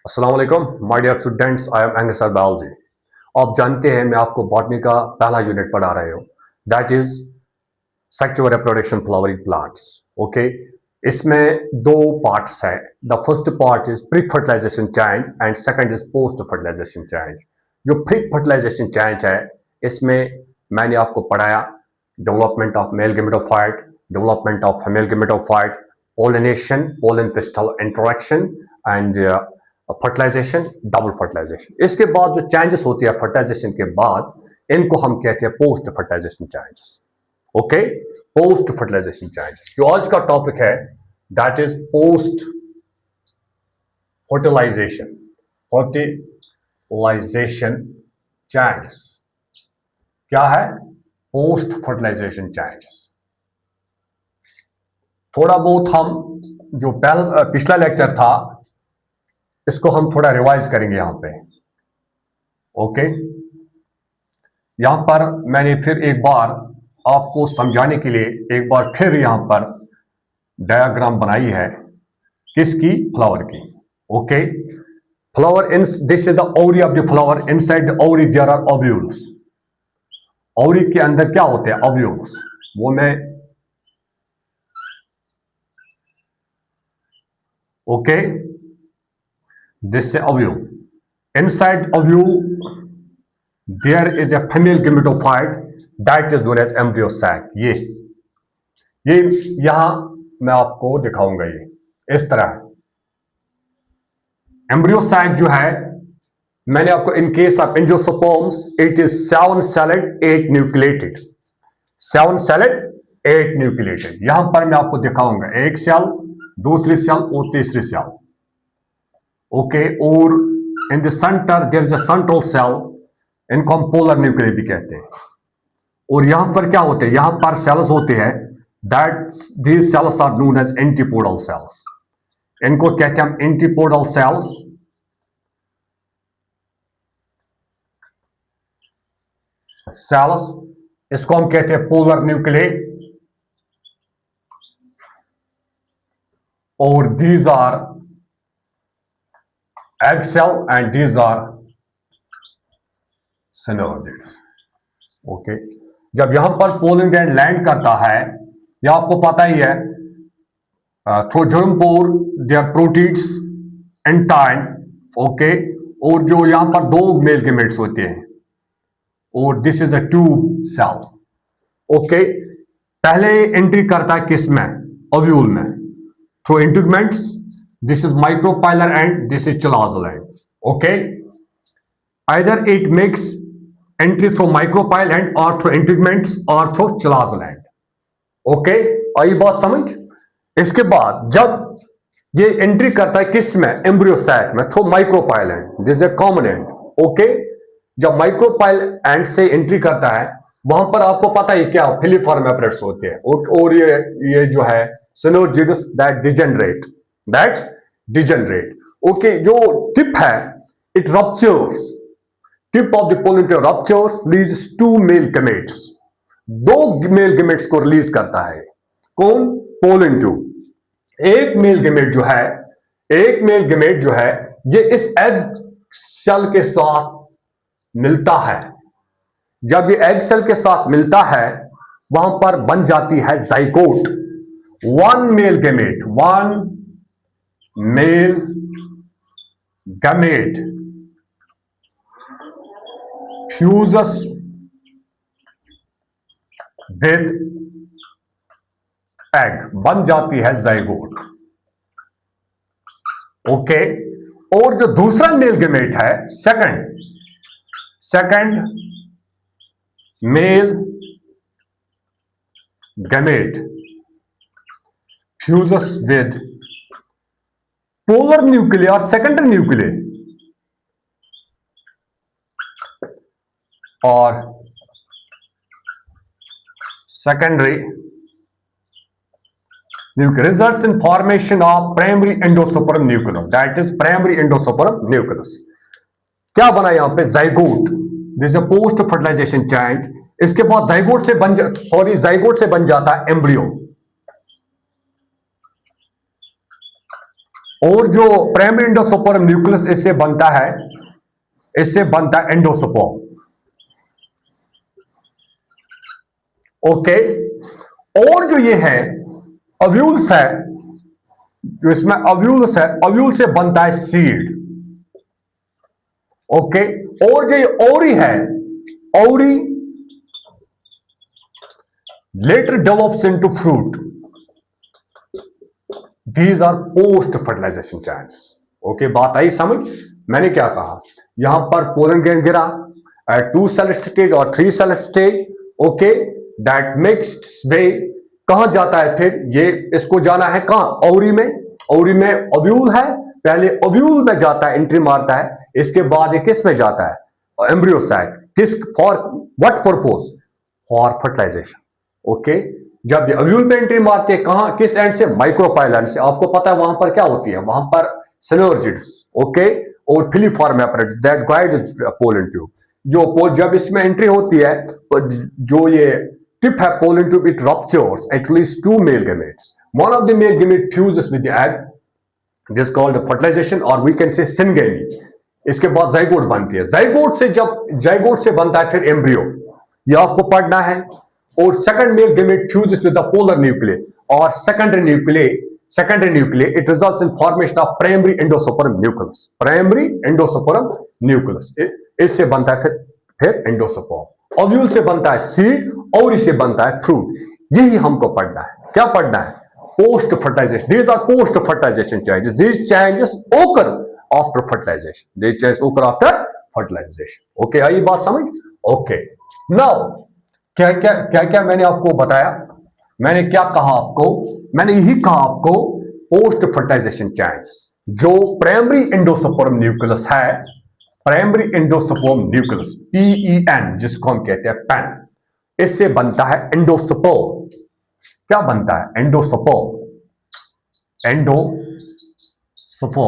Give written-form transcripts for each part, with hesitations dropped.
अस्सलाम वालेकुम my dear students, I am एंगसर बायोलॉजी। आप जानते हैं मैं आपको बॉटनी का पहला यूनिट पढ़ा रहे हूँ, that is sexual reproduction flowering plants. Okay, इसमें दो पार्ट्स हैं। The first part is pre fertilisation change and second is post fertilisation change. जो प्री फर्टिलाइजेशन चेंज है, इसमें मैंने आपको पढ़ाया development of male gametophyte, development of female gametophyte, pollination, pollen crystal interaction and fertilisation, double fertilisation. इसके बाद जो changes होती है फर्टिलाइजेशन के बाद, इनको हम कहते हैं post fertilisation changes. Okay, post fertilisation changes. जो आज का टॉपिक है that is post fertilisation, fertilisation changes. क्या है पोस्ट फर्टिलाइजेशन चेंजेस? थोड़ा बहुत हम जो पिछला लेक्चर था इसको हम थोड़ा रिवाइज करेंगे यहां पे। ओके, यहां पर मैंने फिर एक बार आपको समझाने के लिए एक बार फिर यहां पर डायग्राम बनाई है। किसकी? फ्लावर की। Okay, flower in this is the ovary of the flower, inside the ovary there are ovules. Ovary के अंदर क्या होते हैं? ओव्यूल्स। वो मैं okay, this is ovule. Inside ovule, there is a female gametophyte that is known as embryo sac. ये यहां मैं आपको दिखाऊंगा। ये इस तरह एम्ब्रियो सैक जो है, मैंने आपको in case of angiosperms it is 7 celled 8 nucleated, 7 celled 8 nucleated। यहां पर मैं आपको दिखाऊंगा एक सेल, दूसरी सेल और तीसरी सेल। ओके, और in the centre there is a central cell, इनको हम पोलर न्यूक्लियस भी कहते हैं। और यहां पर क्या होते हैं? यहां पर सेल्स होते हैं that these cells are known as antipodal cells. इनको कहते हैं हम एंटीपोडल सेल्स। सेल्स इसको हम कहते हैं पोलर न्यूक्लियस। और these are egg cell and these are synergids. Okay, जब यहां पर पोलन ग्रैंड लैंड करता है, यह आपको पता ही है, थ्रू जर्मपोर देयर प्रोटीन्स एंटाइन। ओके, और जो यहां पर दो मेल गेमेट्स होते हैं, और this is a tube cell. Okay, पहले एंट्री करता है किस में? ओव्यूल में, through integuments. This is micropylar and this is chalazal end. Okay, either it makes entry through micropyle end or through integuments or through chalaza end। Okay, आई बात समझ? इसके बाद जब ये एंट्री करता है किस में? एम्ब्रियो सैक में, through micropyle and, this is a common and. Okay, जब माइक्रोपाइल एंड से एंट्री करता है, वहां पर आपको पता ही क्या फिलीफॉर्म एपरेट्स होते हैं, और ये जो है synergids that degenerate, that's degenerate. Okay, जो टिप है it ruptures, tip of the pollen tube ruptures, release 2 male gametes. 2 male gametes को रिलीज करता है। कौन? Pollen tube. एक मेल गैमेट जो है, एक मेल गैमेट जो है, ये इस एग सेल के साथ मिलता है। जब ये एग सेल के साथ मिलता है, वहां पर बन जाती है zygote. 1 male gamete, 1 male gamete fuses with egg, बन जाती है जाइगोट। ओके, और जो दूसरा मेल गैमेट है, second male gamete fuses with polar nucleus और सेकेंडरी न्यूक्लियस, और secondary nucleus results in formation of primary endosperm nucleus, that is primary endosperm nucleus। क्या बना यहां पे? Zygote. This is post fertilisation change. इसके बाद zygote से बन जाता है एम्ब्रियो। और जो प्राइमरी एंडोस्पर्म न्यूक्लियस इससे बनता है एंडोस्पर्म। ओके, और जो ये है ओव्यूल्स है, जो इसमें ओव्यूल्स है, ओव्यूल से बनता है सीड। ओके, और जो ये ओरी है, ओरी later develops into fruit. These are post fertilization changes. Okay, बात आई समझ? मैंने क्या कहा, यहां पर पोलन ग्रेन गिरा 2 सेल स्टेज और 3 cell stage. Okay, that mixed way कहां जाता है फिर? ये इसको जाना है कहां? ओवरी में। ओवरी में ओव्यूल है, पहले ओव्यूल में जाता है, एंट्री मारता है, इसके बाद ये किस में जाता है? Embryo sac. किस for what purpose? For fertilization. Okay, जब ये ओव्यूल में एंट्री मारते हैं कहां, किस एंड से? माइक्रोपाइलन से। आपको पता है वहां पर क्या होती है? वहां पर सिनर्जिड्स, ओके, और filiform apparatus that guide pollen tube. जो जब इसमें एंट्री होती है तो जो ये टिप है pollen tube, it ruptures at least 2 male gametes. One of the male gamete fuses with the egg, this called fertilisation, और वी कैन से सिनगेमी। इसके बाद जाइगोट बनती है। जाइगोट से जब जाइगोट से बनता है फिर एम्ब्रियो, ये आपको पढ़ना है। और second male gamete fuses with the polar nucleus, और secondary nucleus it results in formation of primary endosperm nucleus. Primary endosperm nucleus, इससे बनता है फिर एंडोस्पर्म। ओव्यूल से बनता है सीड, और इससे बनता है फ्रूट। यही हमको पढ़ना है। क्या पढ़ना है? Post fertilisation. These are post fertilisation changes. These changes occur after fertilisation. These changes occur after fertilisation. Okay, आई बात समझ? ओके, नाउ क्या क्या क्या क्या मैंने आपको बताया? मैंने क्या कहा आपको? मैंने यही कहा आपको पोस्ट फर्टिलाइजेशन चेंजेस। जो प्राइमरी एंडोस्पर्म न्यूक्लियस है, प्राइमरी एंडोस्पर्म न्यूक्लियस, PEN, जिसको हम कहते हैं पेन, इससे बनता है एंडोस्पर्म। क्या बनता है? Endosperm. Endosperm.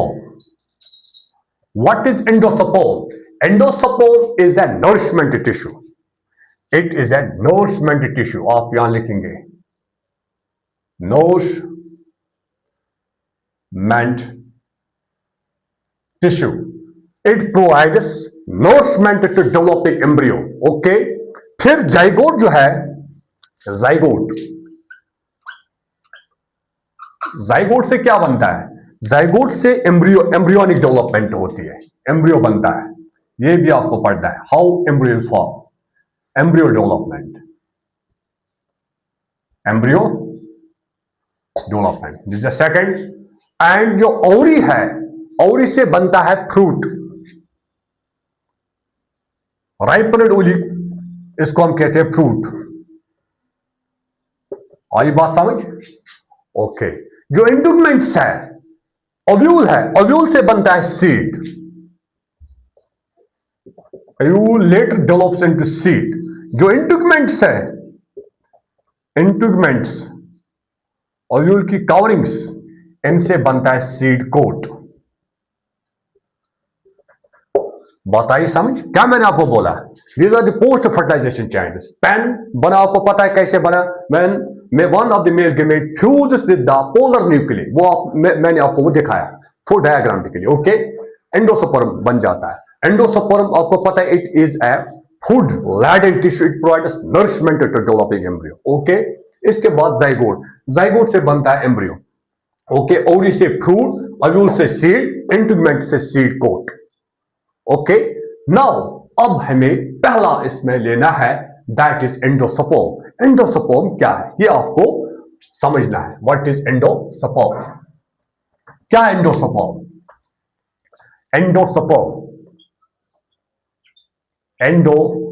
What is endosperm? Endosperm is the nourishment tissue. It is A nourishment tissue. आप यहां लिखेंगे nourishment tissue. It provides nourishment to developing embryo. Okay, फिर जाइगोट जो है, जाइगोट से क्या बनता है? जाइगोट से एम्ब्रियोनिक डेवलपमेंट होती है, एम्ब्रियो बनता है। ये भी आपको पढ़ना है, how embryo form, embryo development, embryo development, this is second. And जो ओवरी है, ओवरी से बनता है फ्रूट, राइपनेड ओवरी, इसको हम कहते हैं फ्रूट। आई बात समझ? ओके, जो इंटुगमेंट्स है, ओव्यूल है, ओव्यूल से बनता है seed, ovule later develops into seed. जो इंटुगमेंट्स है, इंटुगमेंट्स, ओव्यूल की कवरिंग्स, इनसे बनता है सीड कोट। बताइए समझ? क्या मैंने आपको बोला? These are the post fertilisation changes. PEN बना, आपको पता है कैसे बना? मैं one of the male gamete fuses with the polar nucleus, वो मैंने आपको वो दिखाया थोड़ा डायग्राम के लिए। ओके, एंडोस्पर्म बन जाता है। एंडोस्पर्म आपको पता है it is a food laden tissue, it provides nourishment to developing embryo. Okay, इसके बाद जाइगोट, जाइगोट से बनता है एम्ब्रियो। ओके, ओवरी से फ्रूट, ओव्यूल से सीड, इंटुगमेंट से सीड कोट। ओके, नाउ अब हमें पहला इसमें लेना है, दैट इज एंडोस्पर्म। एंडोस्पर्म क्या है ये आपको समझना है। What is endosperm? क्या है एंडोस्पर्म? Endosperm, endosperm.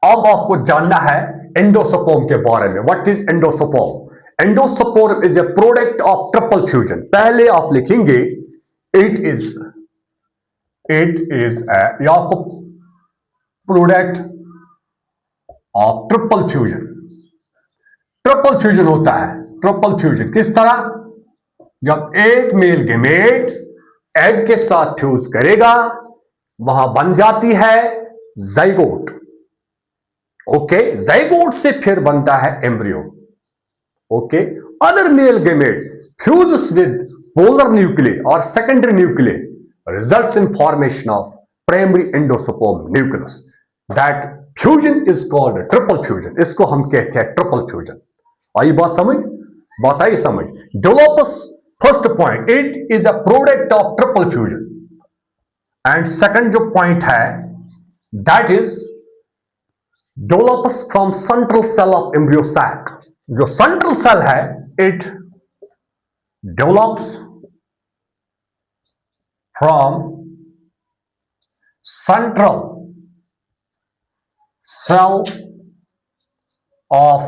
अब आपको जानना है एंडोस्पर्म के बारे में। What is endosperm? Endosperm is a product of triple fusion. पहले आप लिखेंगे इट इज या आपको product of triple fusion. Triple fusion होता है, ट्रिपल फ्यूजन किस तरह? जब एक मेल गेमेट एग के साथ फ्यूज करेगा, वहां बन जाती है जाइगोट। ओके, जाइगोट से फिर बनता है embryo. Okay, other male gamete fuses with polar nuclei or secondary nuclei results in formation of primary endosperm nucleus. That fusion is called triple fusion. इसको हम कहते हैं ट्रिपल फ्यूजन। आई बात समझ? बात आई समझ? Developers first point, it is a product of triple fusion. And second जो पॉइंट है that is develops from central cell of embryo sac. जो सेंट्रल सेल है it develops from central cell of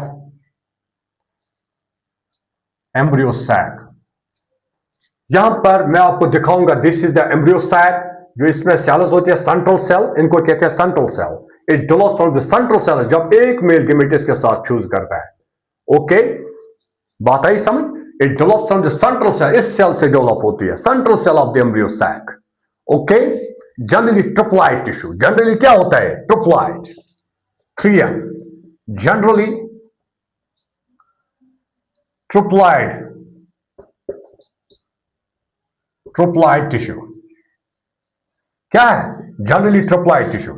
embryo sac. यहां पर मैं आपको दिखाऊंगा, this is the embryo sac. जो इसमें सेल्स होती है सेंट्रल सेल, इनको कहते हैं central cell. It develops from the central cell जब एक मेल गेमेटिस के साथ फ्यूज करता है। ओके, बात आई समझ? It develops from the central cell, इस सेल से डेवलप होती है, central cell of the embryo sac. Okay, generally triploid tissue. Generally क्या होता है? Triploid, 3M, generally triploid tissue. क्या है? Generally triploid tissue.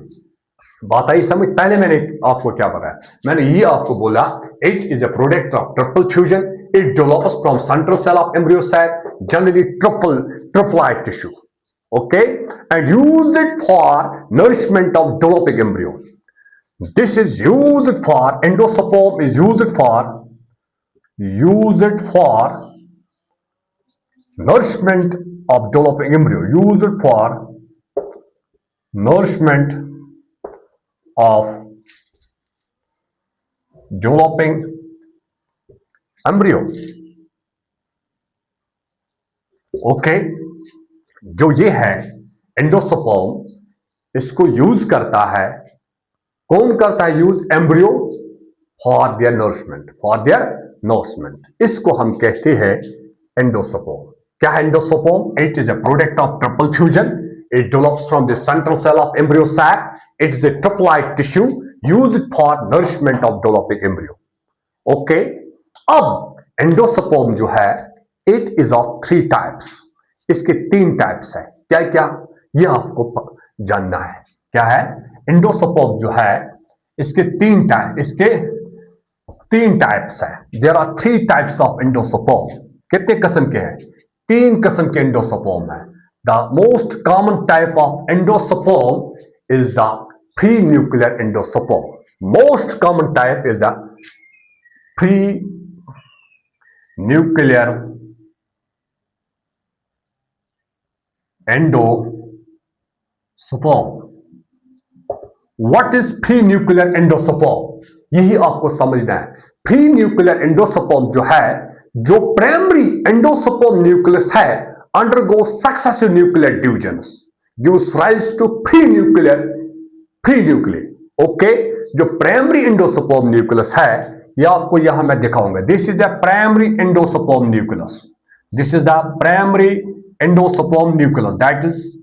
बात आई समझ? पहले मैंने आपको क्या बताया? मैंने ये आपको बोला it is a product of triple fusion. It develops from central cell of embryo sac, generally triploid tissue. Okay, and use it for nourishment of developing embryo. This is used for endosperm is used for nourishment of developing embryo, used for nourishment of developing embryo। Okay, जो ये है endosperm, इसको use करता है, कौन करता है use? Embryo for their nourishment, इसको हम कहते हैं एंडोस्पर्म। क्या है endosperm? It is a product of triple fusion. It develops from the central cell of embryo sac. It is a triploid tissue used for nourishment of developing embryo. Okay, अब endosperm जो है it is of 3 types. इसके 3 types है। क्या क्या ये आपको जानना है। क्या है? एंडोस्पर्म जो है इसके 3 टाइप्स है। There are 3 types of endosperm. कितने किस्म के हैं? 3 किस्म के एंडोस्पर्म है। The most common type of endosperm is the free nuclear endosperm. Most common type is the free nuclear endosperm. What is free nuclear endosperm? यही आपको समझना है। फ्री न्यूक्लियर एंडोस्पर्म जो है, जो प्राइमरी एंडोस्पर्म न्यूक्लियस है undergo successive nuclear divisions gives rise to free nuclear. Okay, जो primary endosperm nucleus है ये आपको यहां मैं दिखाऊंगा। This is the primary endosperm nucleus. This is the primary endosperm nucleus, that is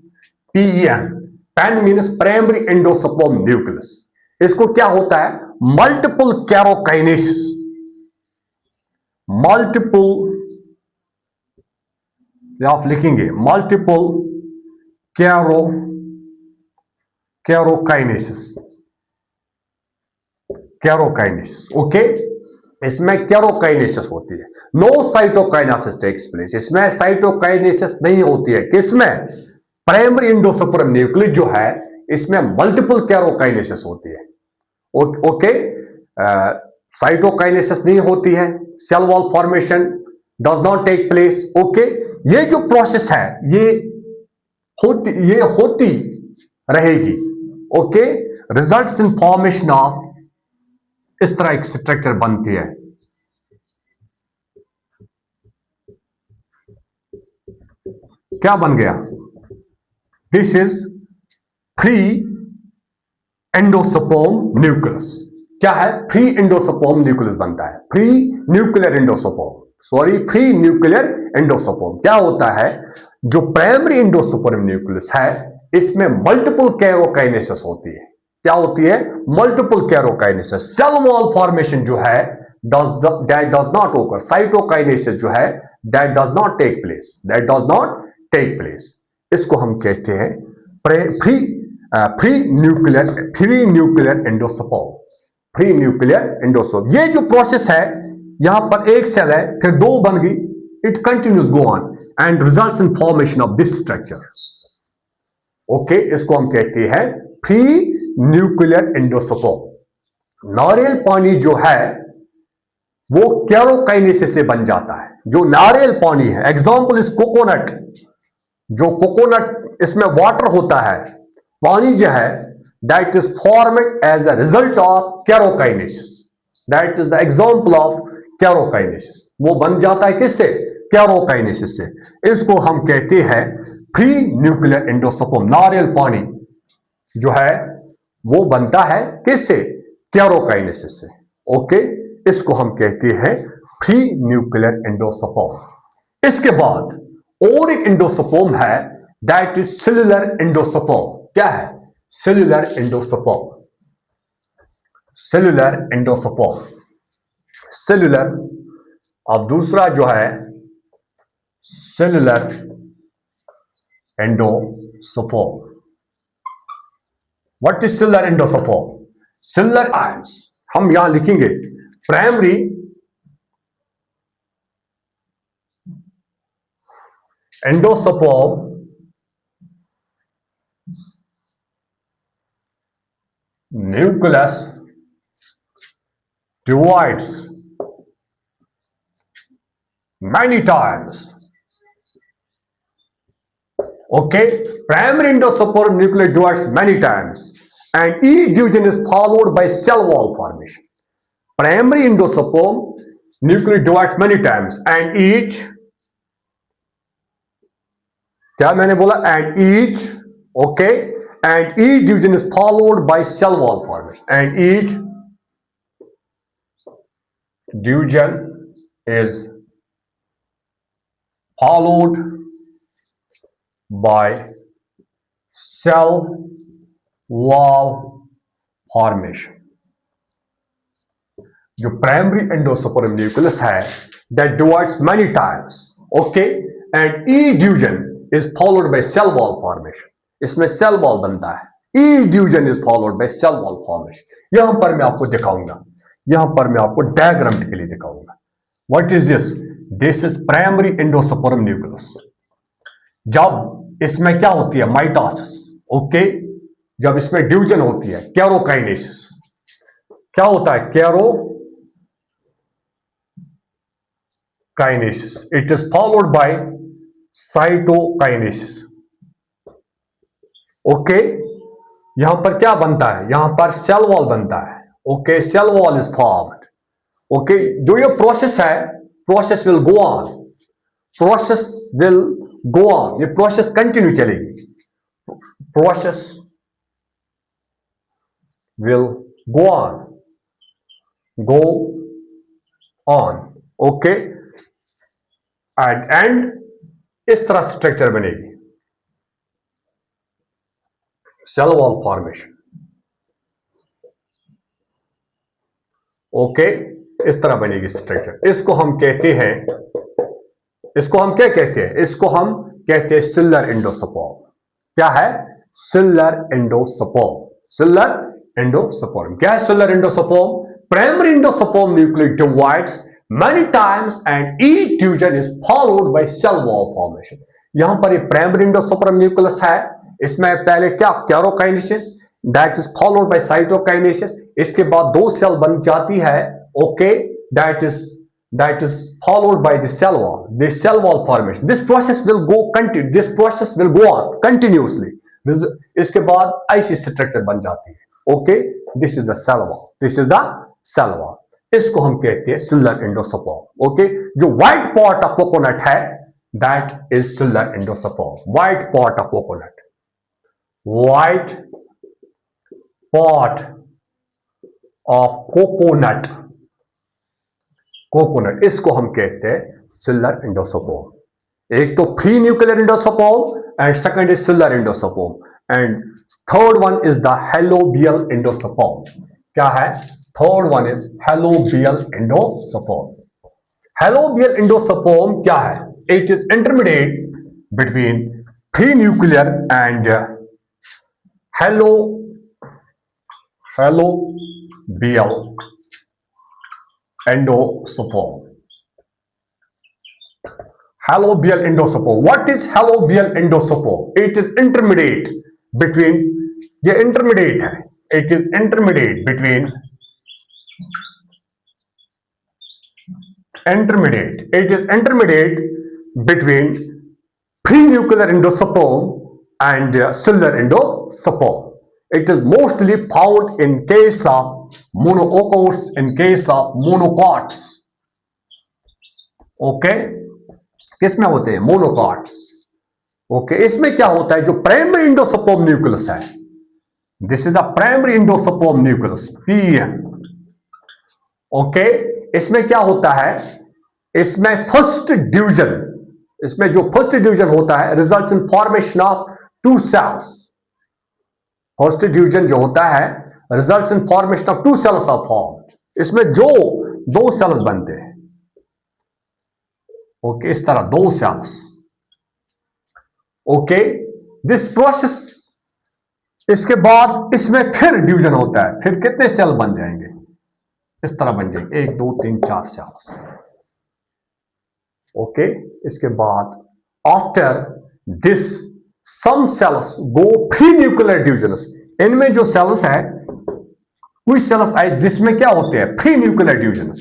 PEN। PEN means primary endosperm nucleus. इसको क्या होता है? मल्टीपल कैरोकाइनेसिस, आप लिखेंगे मल्टीपल कैरोकाइनेसिस। ओके, इसमें कैरोकाइनेसिस होती है। No cytokinesis takes place. इसमें साइटोकाइनेसिस नहीं होती है। किसमें? प्राइमरी एंडोस्पर्म न्यूक्लियस जो है इसमें मल्टीपल कैरोकाइनेसिस होती है। ओके, साइटोकाइनेसिस नहीं होती है। Cell wall formation does not take place. Okay, ये जो प्रोसेस है ये होती रहेगी। Okay, results in formation of, इस तरह एक स्ट्रक्चर बनती है। क्या बन गया? This is free endosperm nucleus. क्या है? फ्री एंडोस्पर्म न्यूक्लियस बनता है। फ्री न्यूक्लियर एंडोस्पर्म क्या होता है? जो प्राइमरी एंडोस्पर्म न्यूक्लियस है इसमें मल्टीपल कैरोकाइनेसिस होती है। क्या होती है? मल्टीपल कैरोकाइनेसिस। सेल वॉल फॉर्मेशन जो है that does not occur. Cytokinesis जो है that does not take place. That does not take place. इसको हम कहते हैं free nuclear endosperm. Free nuclear endosperm. ये जो प्रोसेस है, यहां पर एक सेल है, फिर दो बन गई. It continues go on and results in formation of this structure. Okay, इसको हम कहते हैं फ्री न्यूक्लियर एंडोसोर्म. नारियल पानी जो है वो कैरोकाइनेसिस से बन जाता है. जो नारियल पानी है, एग्जांपल इस कोकोनट. जो कोकोनट, इसमें वाटर होता है, पानी जो है, that is formed as a result of karyokinesis. That is the example of karyokinesis. वो बन जाता है किससे? कैरोकाइनेसिस से. इसको हम कहते हैं फ्री न्यूक्लियर एंडोसोर्म. नारियल पानी जो है वो बनता है किससे? कैरोकाइनेसिस से. ओके, इसको हम कहते हैं फ्री न्यूक्लियर एंडोसोर्म. इसके बाद और एक एंडोसोर्म है, दैट इज सेल्यूलर एंडोसोर्म. क्या है? Cellular endosperm. Cellular endosperm. Cellular. अब दूसरा जो है cellular endosperm. What is cellular endosperm? Cellular ions हम यहां लिखेंगे primary endosperm nucleus divides many times. Okay, primary endosperm nucleus divides many times and each division is followed by cell wall formation. Primary endosperm nucleus divides many times and each, क्या मैंने बोला? And each, okay, and each division is followed by cell wall formation. And each division is followed by cell wall formation. जो primary endosperm nucleus है, that divides many times, okay, and each division is followed by cell wall formation. इसमें cell wall बनता है. each division is followed by cell wall formation. यहां पर मैं आपको दिखाऊंगा, यहां पर मैं आपको डायग्रामेटिकली दिखाऊंगा. What is this? This is primary endosperm nucleus. जब इसमें क्या होती है? माइटोसिस. ओके, जब इसमें डिवीजन होती है, कैरोकाइनेसिस. क्या होता है? Karyokinesis. It is followed by cytokinesis. Okay, यहां पर क्या बनता है? यहां पर सेल वॉल बनता है. Okay, cell wall is formed. Okay, जो ये प्रोसेस है, process will go on. Process will go on. ये प्रोसेस कंटिन्यू चलेगी. Process will go on. Go on. Okay, and इस तरह स्ट्रक्चर बनेगी. Cell wall formation. ओके, इस तरह बनेगी स्ट्रक्चर. इसको हम कहते हैं, इसको हम क्या कहते हैं? इसको हम कहते हैं सेल्यूलर एंडोसोपर्म. क्या है? Cellular endosperm. Cellular endosperm. क्या है cellular endosperm? Primary endosperm nucleus divides many times and each division is followed by cell wall formation. यहां पर ये प्राइमरी एंडोसोपर्म न्यूक्लियस है. इसमें पहले क्या? Karyokinesis, that is followed by cytokinesis. इसके बाद दो सेल बन जाती है. Okay, that is followed by the cell wall. This cell wall formation. This process will go continue. This process will go on continuously. इसके बाद ऐसी स्ट्रक्चर बन जाती है. Okay, this is the cell wall. This is the cell wall. इसको हम कहते हैं सेल्यूलर एंडोसोपर्म. ओके, जो व्हाइट पार्ट ऑफ कोकोनट है, that is cellular endosperm. White part of coconut. White part of coconut. Coconut, इसको हम कहते हैं सेल्यूलर एंडोसोपर्म. एक तो free nuclear endosperm and second is cellular endosperm and third one is the helobial endosperm. क्या है? Third one is helobial endosperm. Helobial endosperm क्या है? It is intermediate between free nuclear and helobial endosperm. Halobial endosperm. What is halobial endosperm? It is intermediate between, ये intermediate है, it is intermediate between, it is intermediate between prenuclear endosperm and cellular endosperm. It is mostly found in case of monocots, in case of monocots. Okay, किसमें होते हैं? Monocots. Okay, इसमें क्या होता है? जो प्राइमरी एंडोस्पर्म न्यूक्लियस है, this is a primary endosperm nucleus, PN. Okay, इसमें क्या होता है? इसमें फर्स्ट डिवीजन, इसमें जो फर्स्ट डिवीजन होता है results in formation of two cells. First division जो होता है results in formation of two cells of form. इसमें जो दो सेल्स बनते हैं, ओके, इस तरह दो सेल्स। ओके, दिस प्रोसेस, इसके बाद इसमें फिर डिवीजन होता है, फिर कितने सेल बन जाएंगे? इस तरह बन जाएंगे 1 2 3 4 सेल्स। ओके, इसके बाद after this some cells go free nuclear divisions. इनमें जो सेल्स है, कुछ सेल्स आए जिसमें क्या होते हैं? Pre nuclear divisions.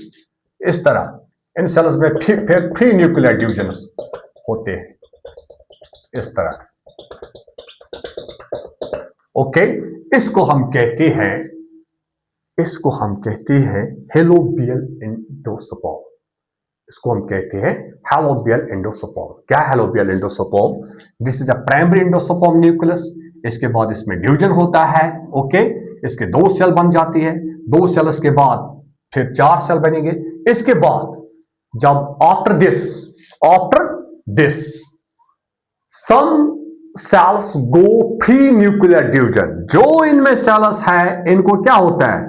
इस तरह इन सेल्स में फिर प्री न्यूक्लियर डिविजन्स होते हैं, इस तरह। ओके, इसको हम कहते हैं हेलोबियल एंडोस्पर्म। इसको हम कहते हैं हेलोबियल एंडोस्पर्म। क्या helobial endosperm? This is a primary endosperm nucleus. इसके बाद इसमें डिवीजन होता है। ओके, इसके दो सेल बन जाती है, दो सेल्स के बाद फिर 4 सेल बनेंगे। इसके बाद जब after this some cells go free nuclear division. जो इनमें सेल्स है इनको क्या होता है?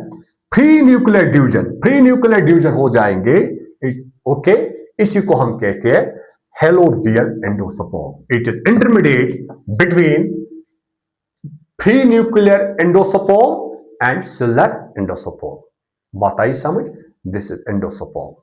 प्री न्यूक्लियर डिवीजन हो जाएंगे। ओके, इसी को हम कहते हैं helobial endosperm. It is intermediate between free nuclear endosperm and cellular endosperm. बात आई समझ? This is endosperm.